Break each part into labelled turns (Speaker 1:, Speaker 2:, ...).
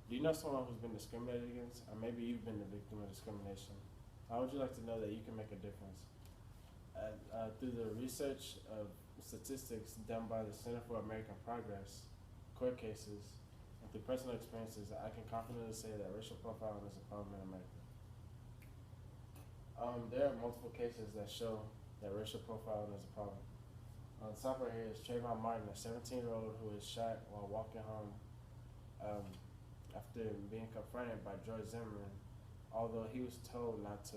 Speaker 1: Do you know someone who's been discriminated against, or maybe you've been the victim of discrimination? How would you like to know that you can make a difference? Through the research of statistics done by the Center for American Progress, court cases, and through personal experiences, I can confidently say that racial profiling is a problem in America. There are multiple cases that show that racial profiling is a problem. On the top right here is Trayvon Martin, a 17-year-old who was shot while walking home um, after being confronted by George Zimmerman, although he was told not to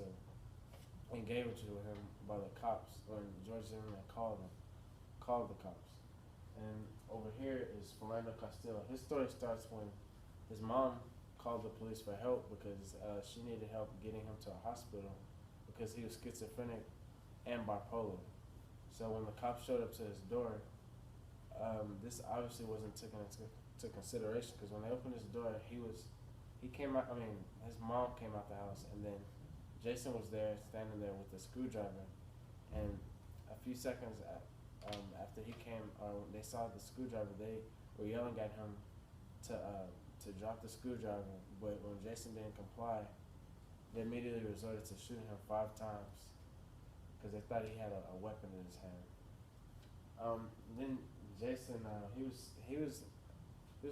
Speaker 1: engage with him by the cops when George Zimmerman called the cops. And over here is Philando Castile. His story starts when his mom called the police for help because she needed help getting him to a hospital because he was schizophrenic and bipolar. So when the cops showed up to his door, this obviously wasn't taken into consideration because when they opened his door, he came out. I mean, his mom came out the house, and then Jason was there, standing there with a screwdriver, and a few seconds after he came, or they saw the screwdriver, they were yelling at him to drop the screwdriver. But when Jason didn't comply, they immediately resorted to shooting him 5 times because they thought he had a weapon in his hand. Then Jason, he was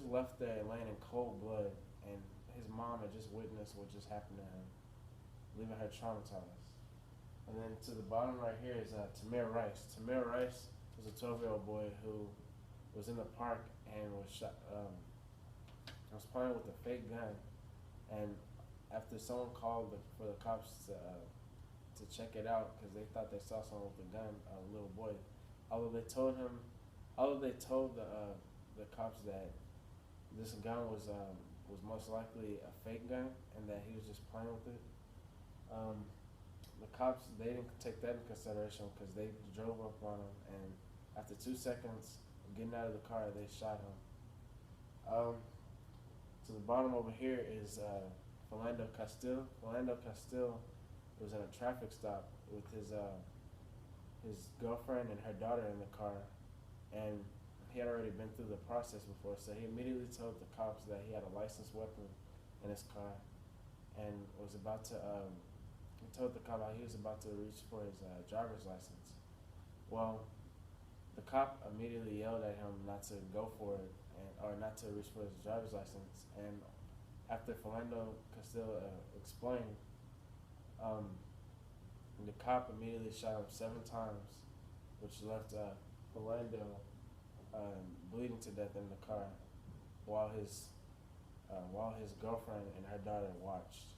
Speaker 1: left there laying in cold blood, and his mom had just witnessed what just happened to him, leaving her traumatized. And then to the bottom right here is Tamir Rice. Tamir Rice was a 12-year-old boy who was in the park and was shot. Was playing with a fake gun, and after someone called for the cops to check it out because they thought they saw someone with a gun, a little boy. Although they told him, although they told the cops that this gun was most likely a fake gun and that he was just playing with it. The cops, they didn't take that into consideration because they drove up on him, and after 2 seconds of getting out of the car, they shot him. To the bottom over here is Philando Castile. Philando Castile was in a traffic stop with his girlfriend and her daughter in the car, and he had already been through the process before, so he immediately told the cops that he had a licensed weapon in his car, and was about to. He told the cop how he was about to reach for his driver's license. Well, the cop immediately yelled at him not to go for it, or not to reach for his driver's license. And after Philando Castile explained, the cop immediately shot him 7 times, which left Philando bleeding to death in the car, while his girlfriend and her daughter watched.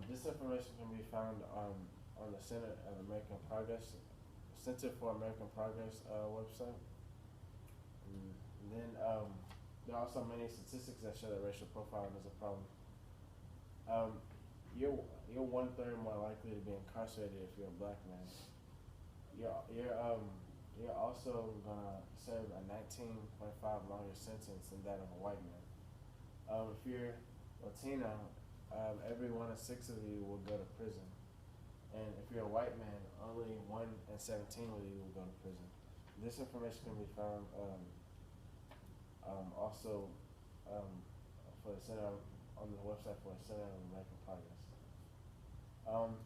Speaker 1: This information can be found on the Center for American Progress website. And then there are also many statistics that show that racial profiling is a problem. Um, you're 1/3 more likely to be incarcerated if you're a black man. You're also gonna serve a 19.5 longer sentence than that of a white man. If you're Latino, every 1 in 6 of you will go to prison. And if you're a white man, only 1 in 17 of you will go to prison. This information can be found also for the Center on the website for the Center of American Progress. Um,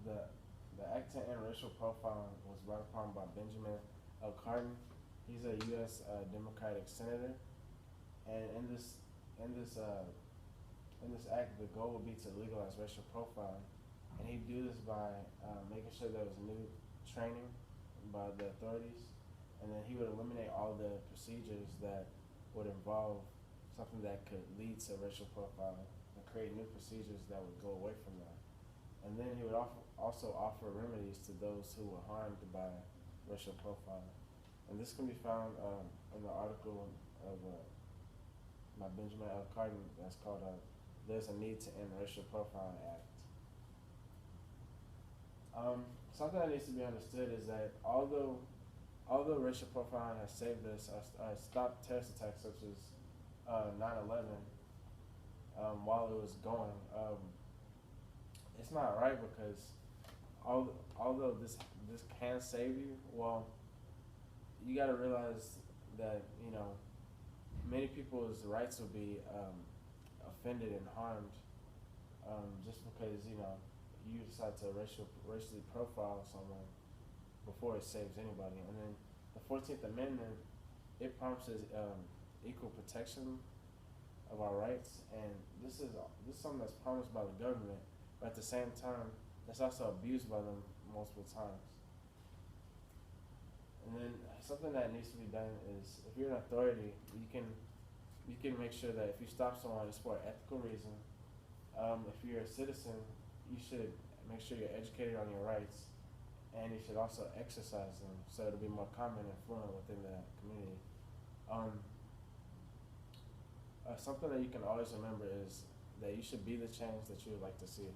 Speaker 1: the the Act to End Racial Profiling was brought upon by Benjamin L. Cardin. He's a U.S. Democratic senator, and in this act, the goal would be to legalize racial profiling, and he'd do this by making sure there was new training by the authorities, and then he would eliminate all the procedures that would involve something that could lead to racial profiling, and create new procedures that would go away from that. And then he would also offer remedies to those who were harmed by racial profiling. And this can be found in the article of by Benjamin L. Cardin that's called "There's a Need to End Racial Profiling Act." Something that needs to be understood is that although racial profiling has saved us, stopped terrorist attacks such as 9/11 while it was going, it's not right because although this can save you, well, you got to realize that many people's rights will be offended and harmed just because you decide to racially profile someone before it saves anybody. And then the 14th Amendment, it promises equal protection of our rights, and this is something that's promised by the government, but at the same time, that's also abused by them multiple times. And then something that needs to be done is, if you're an authority, you can make sure that if you stop someone, it's for an ethical reason. If you're a citizen, you should make sure you're educated on your rights, and you should also exercise them so it'll be more common and fluent within the community. Something that you can always remember is that you should be the change that you would like to see.